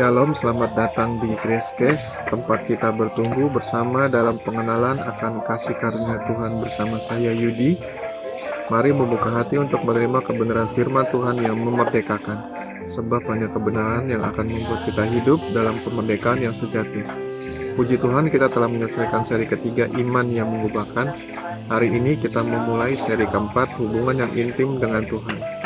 Shalom, selamat datang di Grace Case, tempat kita bertumbuh bersama dalam pengenalan akan kasih karunia Tuhan bersama saya Yudi. Mari membuka hati untuk menerima kebenaran firman Tuhan yang memerdekakan, sebab hanya kebenaran yang akan membuat kita hidup dalam kemerdekaan yang sejati. Puji Tuhan, kita telah menyelesaikan seri ketiga, Iman yang Mengubahkan. Hari ini kita memulai seri keempat, Hubungan yang Intim dengan Tuhan.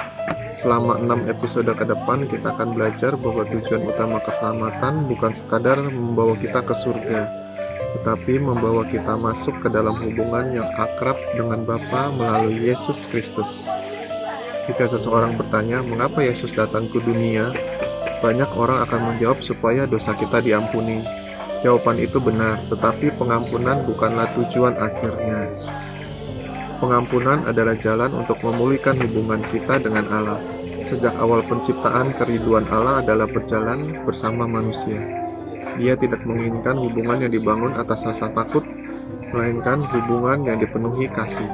Selama 6 episode ke depan kita akan belajar bahwa tujuan utama keselamatan bukan sekadar membawa kita ke surga, tetapi membawa kita masuk ke dalam hubungan yang akrab dengan Bapa melalui Yesus Kristus. Jika seseorang bertanya, mengapa Yesus datang ke dunia? Banyak orang akan menjawab supaya dosa kita diampuni. Jawaban itu benar, tetapi pengampunan bukanlah tujuan akhirnya. Pengampunan adalah jalan untuk memulihkan hubungan kita dengan Allah. Sejak awal penciptaan, kerinduan Allah adalah berjalan bersama manusia. Dia tidak menginginkan hubungan yang dibangun atas rasa takut, melainkan hubungan yang dipenuhi kasih.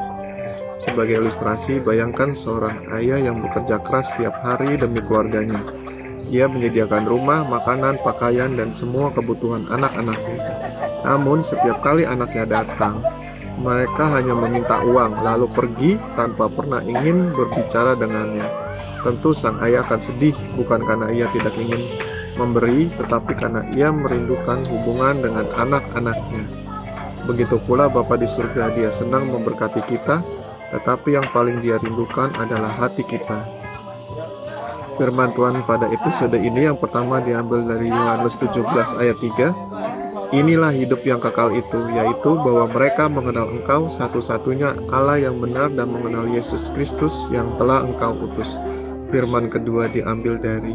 Sebagai ilustrasi, bayangkan seorang ayah yang bekerja keras setiap hari demi keluarganya. Ia menyediakan rumah, makanan, pakaian, dan semua kebutuhan anak-anaknya. Namun, setiap kali anaknya datang, mereka hanya meminta uang, lalu pergi tanpa pernah ingin berbicara dengannya. Tentu sang ayah akan sedih, bukan karena ia tidak ingin memberi, tetapi karena ia merindukan hubungan dengan anak-anaknya. Begitu pula Bapa di surga, Dia senang memberkati kita, tetapi yang paling Dia rindukan adalah hati kita. Firman Tuhan pada episode ini yang pertama diambil dari Yohanes 17 ayat 3. Inilah hidup yang kekal itu, yaitu bahwa mereka mengenal Engkau satu-satunya Allah yang benar dan mengenal Yesus Kristus yang telah Engkau utus. Firman kedua diambil dari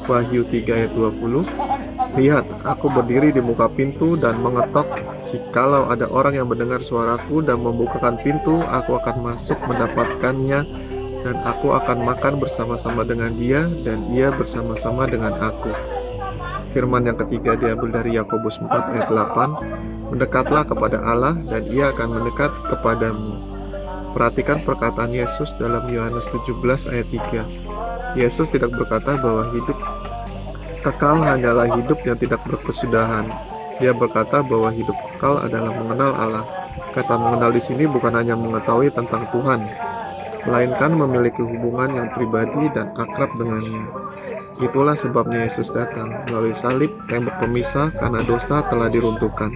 Wahyu 3 ayat 20. Lihat, aku berdiri di muka pintu dan mengetok. Jikalau ada orang yang mendengar suaraku dan membukakan pintu, aku akan masuk mendapatkannya, dan aku akan makan bersama-sama dengan dia, dan ia bersama-sama dengan aku. Firman yang ketiga diambil dari Yakobus 4 ayat 8. Mendekatlah kepada Allah dan Ia akan mendekat kepadamu. Perhatikan perkataan Yesus dalam Yohanes 17 ayat 3. Yesus tidak berkata bahwa hidup kekal hanyalah hidup yang tidak berkesudahan. Dia berkata bahwa hidup kekal adalah mengenal Allah. Kata mengenal di sini bukan hanya mengetahui tentang Tuhan, melainkan memiliki hubungan yang pribadi dan akrab dengannya. Itulah sebabnya Yesus datang melalui salib, tembok pemisah karena dosa telah diruntuhkan.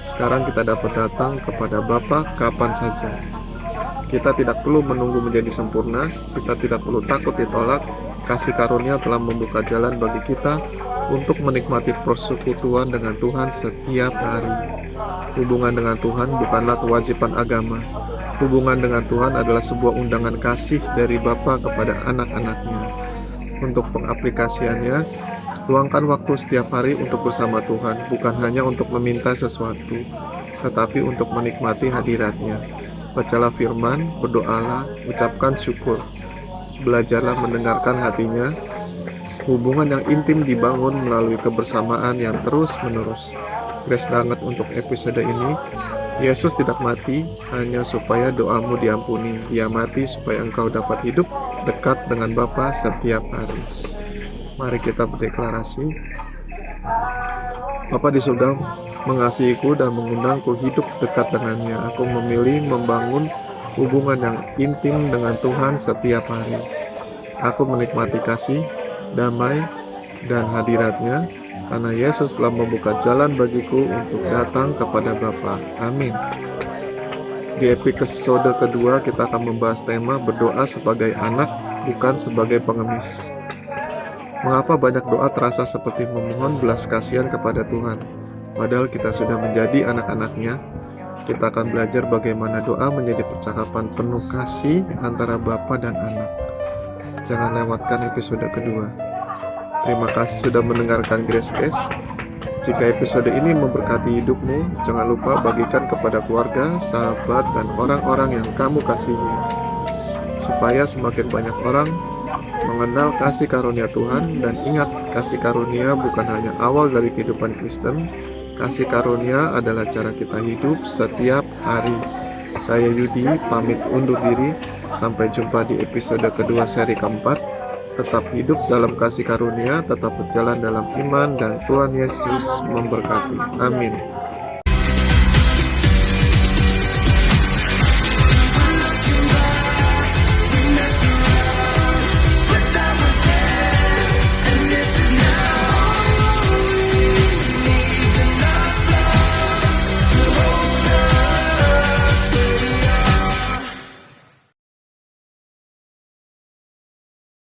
Sekarang kita dapat datang kepada Bapa kapan saja. Kita tidak perlu menunggu menjadi sempurna, kita tidak perlu takut ditolak. Kasih karunia telah membuka jalan bagi kita untuk menikmati persekutuan dengan Tuhan setiap hari. Hubungan dengan Tuhan bukanlah kewajiban agama. Hubungan dengan Tuhan adalah sebuah undangan kasih dari Bapa kepada anak-anaknya. Untuk pengaplikasiannya, luangkan waktu setiap hari untuk bersama Tuhan, bukan hanya untuk meminta sesuatu, tetapi untuk menikmati hadiratnya. Bacalah firman, berdoalah, ucapkan syukur. Belajarlah mendengarkan hatinya. Hubungan yang intim dibangun melalui kebersamaan yang terus-menerus. Grace banget untuk episode ini. Yesus tidak mati hanya supaya doamu diampuni. Dia mati supaya engkau dapat hidup dekat dengan Bapa setiap hari. Mari kita berdeklarasi. Bapa di surga mengasihiku dan mengundangku hidup dekat dengannya. Aku memilih membangun hubungan yang intim dengan Tuhan setiap hari. Aku menikmati kasih, damai, dan hadiratnya, karena Yesus telah membuka jalan bagiku untuk datang kepada Bapa. Amin. Di episode kedua kita akan membahas tema berdoa sebagai anak, bukan sebagai pengemis. Mengapa banyak doa terasa seperti memohon belas kasihan kepada Tuhan? Padahal kita sudah menjadi anak-anaknya. Kita akan belajar bagaimana doa menjadi percakapan penuh kasih antara Bapa dan anak. Jangan lewatkan episode kedua. Terima kasih sudah mendengarkan Grace Case. Jika episode ini memberkati hidupmu, jangan lupa bagikan kepada keluarga, sahabat, dan orang-orang yang kamu kasihi, supaya semakin banyak orang mengenal kasih karunia Tuhan. Dan ingat, kasih karunia bukan hanya awal dari kehidupan Kristen. Kasih karunia adalah cara kita hidup setiap hari. Saya Yudi, pamit undur diri. Sampai jumpa di episode kedua seri keempat. tetap hidup dalam kasih karunia, tetap berjalan dalam iman, dan Tuhan Yesus memberkati. Amin.